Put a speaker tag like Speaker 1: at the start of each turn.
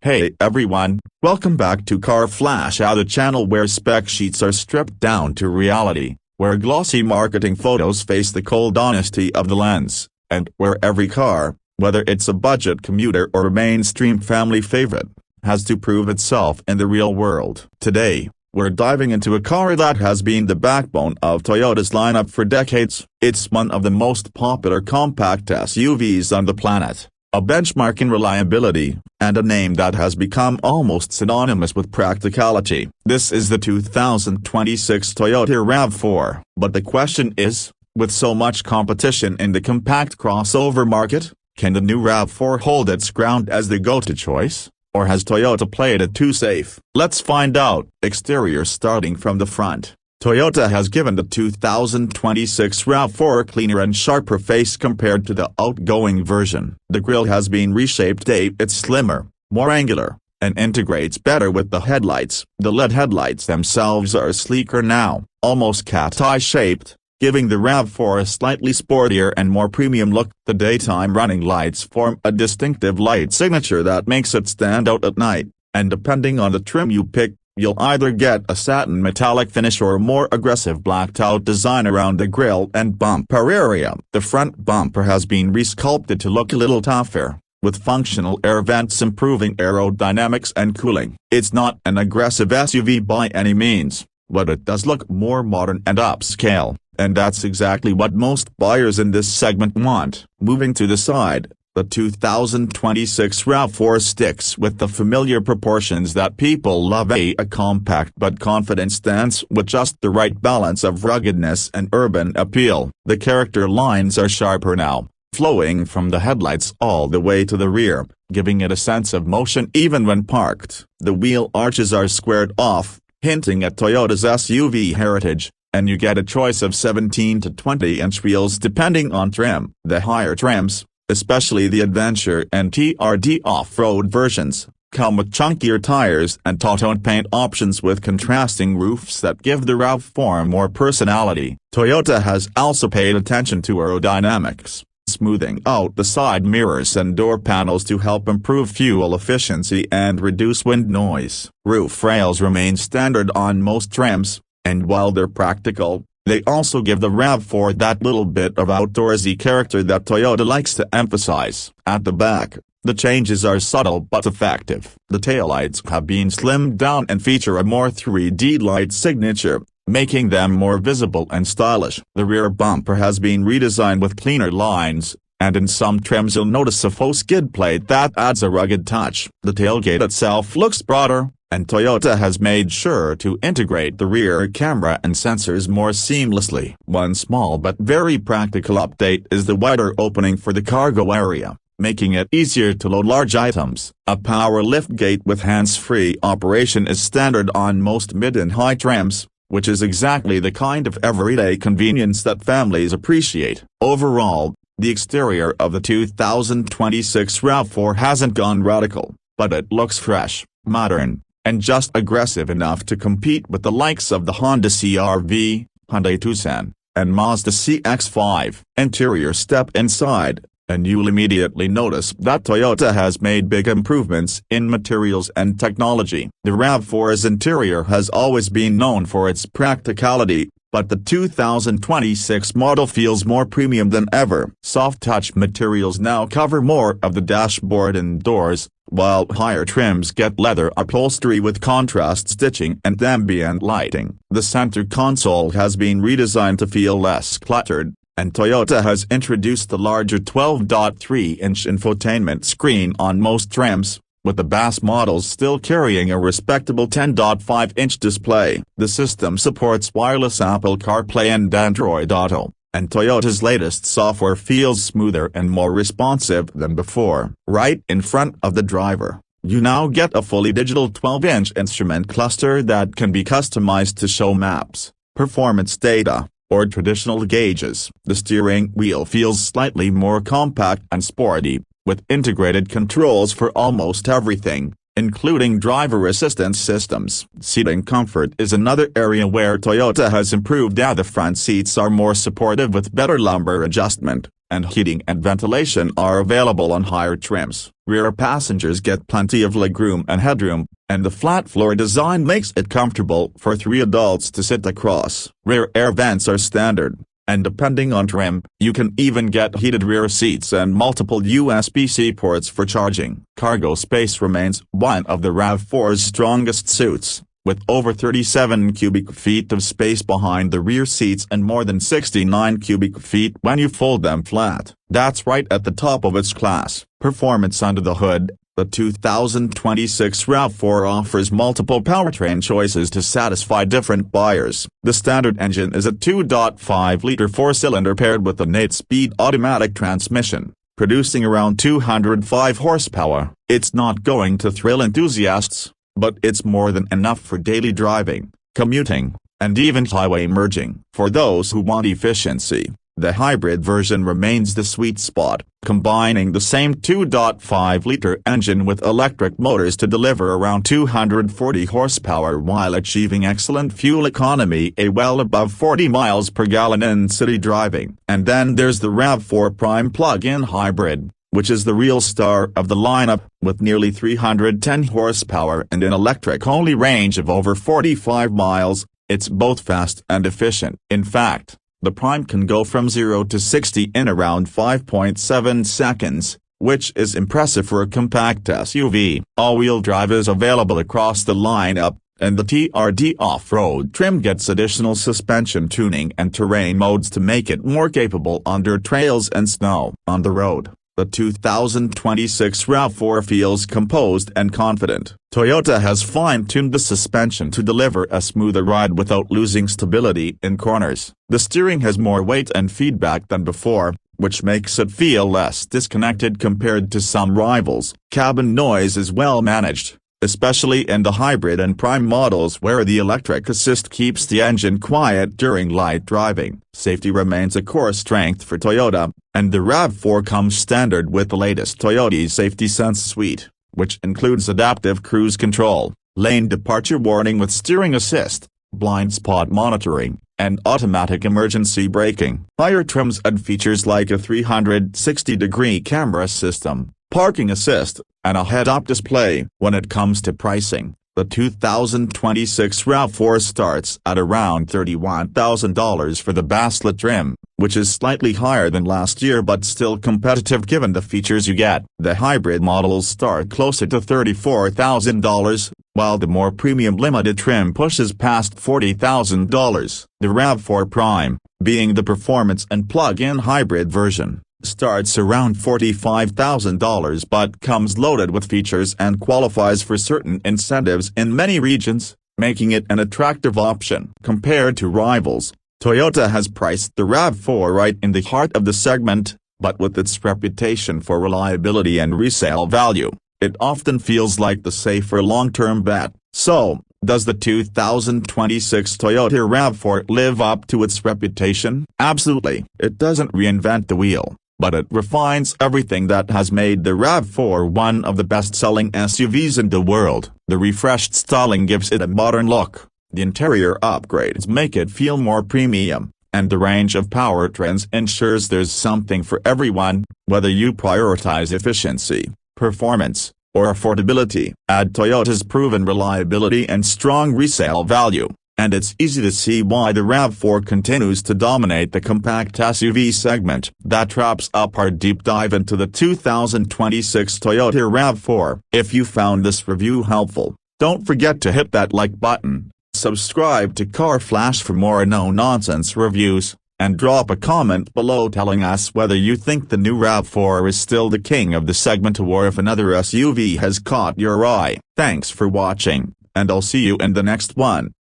Speaker 1: Hey everyone, welcome back to Car Flash, the channel where spec sheets are stripped down to reality, where glossy marketing photos face the cold honesty of the lens, and where every car, whether it's a budget commuter or a mainstream family favorite, has to prove itself in the real world. Today, we're diving into a car that has been the backbone of Toyota's lineup for decades. It's one of the most popular compact SUVs on the planet, a benchmark in reliability, and a name that has become almost synonymous with practicality. This is the 2026 Toyota RAV4. But the question is, with so much competition in the compact crossover market, can the new RAV4 hold its ground as the go-to choice? Or has Toyota played it too safe? Let's find out. Exterior. Starting from the front, Toyota has given the 2026 RAV4 a cleaner and sharper face compared to the outgoing version. The grille has been reshaped. It's slimmer, more angular, and integrates better with the headlights. The LED headlights themselves are sleeker now, almost cat-eye shaped, giving the RAV4 a slightly sportier and more premium look. The daytime running lights form a distinctive light signature that makes it stand out at night, and depending on the trim you pick, you'll either get a satin metallic finish or a more aggressive blacked-out design around the grille and bumper area. The front bumper has been resculpted to look a little tougher, with functional air vents improving aerodynamics and cooling. It's not an aggressive SUV by any means, but it does look more modern and upscale, and that's exactly what most buyers in this segment want. Moving to the side, the 2026 RAV4 sticks with the familiar proportions that people love, a compact but confident stance with just the right balance of ruggedness and urban appeal. The character lines are sharper now, flowing from the headlights all the way to the rear, giving it a sense of motion even when parked. The wheel arches are squared off, hinting at Toyota's SUV heritage, and you get a choice of 17 to 20-inch wheels depending on trim. The higher trims, especially the Adventure and TRD off-road versions, come with chunkier tires and two-tone paint options with contrasting roofs that give the RAV4 more personality. Toyota has also paid attention to aerodynamics, smoothing out the side mirrors and door panels to help improve fuel efficiency and reduce wind noise. Roof rails remain standard on most trims, and while they're practical, they also give the RAV4 that little bit of outdoorsy character that Toyota likes to emphasize. At the back, the changes are subtle but effective. The taillights have been slimmed down and feature a more 3D light signature, making them more visible and stylish. The rear bumper has been redesigned with cleaner lines, and in some trims you'll notice a faux skid plate that adds a rugged touch. The tailgate itself looks broader, and Toyota has made sure to integrate the rear camera and sensors more seamlessly. One small but very practical update is the wider opening for the cargo area, making it easier to load large items. A power liftgate with hands-free operation is standard on most mid and high trims, which is exactly the kind of everyday convenience that families appreciate. Overall, the exterior of the 2026 RAV4 hasn't gone radical, but it looks fresh, modern, and just aggressive enough to compete with the likes of the Honda CR-V, Hyundai Tucson, and Mazda CX-5. Interior. Step inside, and you'll immediately notice that Toyota has made big improvements in materials and technology. The RAV4's interior has always been known for its practicality, but the 2026 model feels more premium than ever. Soft-touch materials now cover more of the dashboard and doors, while higher trims get leather upholstery with contrast stitching and ambient lighting. The center console has been redesigned to feel less cluttered, and Toyota has introduced the larger 12.3-inch infotainment screen on most trims, with the base models still carrying a respectable 10.5-inch display. The system supports wireless Apple CarPlay and Android Auto, and Toyota's latest software feels smoother and more responsive than before. Right in front of the driver, you now get a fully digital 12-inch instrument cluster that can be customized to show maps, performance data, or traditional gauges. The steering wheel feels slightly more compact and sporty, with integrated controls for almost everything, including driver assistance systems. Seating comfort is another area where Toyota has improved. The front seats are more supportive with better lumbar adjustment, and heating and ventilation are available on higher trims. Rear passengers get plenty of legroom and headroom, and the flat floor design makes it comfortable for 3 adults to sit across. Rear air vents are standard, and depending on trim, you can even get heated rear seats and multiple USB-C ports for charging. Cargo space remains one of the RAV4's strongest suits, with over 37 cubic feet of space behind the rear seats and more than 69 cubic feet when you fold them flat. That's right at the top of its class. Performance under the hood. The 2026 RAV4 offers multiple powertrain choices to satisfy different buyers. The standard engine is a 2.5-liter 4-cylinder paired with an 8-speed automatic transmission, producing around 205 horsepower. It's not going to thrill enthusiasts, but it's more than enough for daily driving, commuting, and even highway merging. For those who want efficiency, the hybrid version remains the sweet spot, combining the same 2.5-liter engine with electric motors to deliver around 240 horsepower while achieving excellent fuel economy, well above 40 miles per gallon in city driving. And then there's the RAV4 Prime plug-in hybrid, which is the real star of the lineup, with nearly 310 horsepower and an electric-only range of over 45 miles. It's both fast and efficient. In fact, the Prime can go from 0 to 60 in around 5.7 seconds, which is impressive for a compact SUV. All-wheel drive is available across the lineup, and the TRD off-road trim gets additional suspension tuning and terrain modes to make it more capable under trails and snow. On the road, the 2026 RAV4 feels composed and confident. Toyota has fine-tuned the suspension to deliver a smoother ride without losing stability in corners. The steering has more weight and feedback than before, which makes it feel less disconnected compared to some rivals. Cabin noise is well managed, especially in the hybrid and Prime models where the electric assist keeps the engine quiet during light driving. Safety remains a core strength for Toyota, and the RAV4 comes standard with the latest Toyota Safety Sense suite, which includes adaptive cruise control, lane departure warning with steering assist, blind spot monitoring, and automatic emergency braking. Higher trims add features like a 360-degree camera system, parking assist, and a head-up display. When it comes to pricing, the 2026 RAV4 starts at around $31,000 for the Basslet trim, which is slightly higher than last year but still competitive given the features you get. The hybrid models start closer to $34,000, while the more premium limited trim pushes past $40,000. The RAV4 Prime, being the performance and plug-in hybrid version, starts around $45,000 but comes loaded with features and qualifies for certain incentives in many regions, making it an attractive option. Compared to rivals, Toyota has priced the RAV4 right in the heart of the segment, but with its reputation for reliability and resale value, it often feels like the safer long-term bet. So, does the 2026 Toyota RAV4 live up to its reputation? Absolutely. It doesn't reinvent the wheel, but it refines everything that has made the RAV4 one of the best-selling SUVs in the world. The refreshed styling gives it a modern look, the interior upgrades make it feel more premium, and the range of powertrains ensures there's something for everyone, whether you prioritize efficiency, performance, or affordability. Add Toyota's proven reliability and strong resale value, and it's easy to see why the RAV4 continues to dominate the compact SUV segment. That wraps up our deep dive into the 2026 Toyota RAV4. If you found this review helpful, don't forget to hit that like button, subscribe to Car Flash for more no-nonsense reviews, and drop a comment below telling us whether you think the new RAV4 is still the king of the segment or if another SUV has caught your eye. Thanks for watching, and I'll see you in the next one.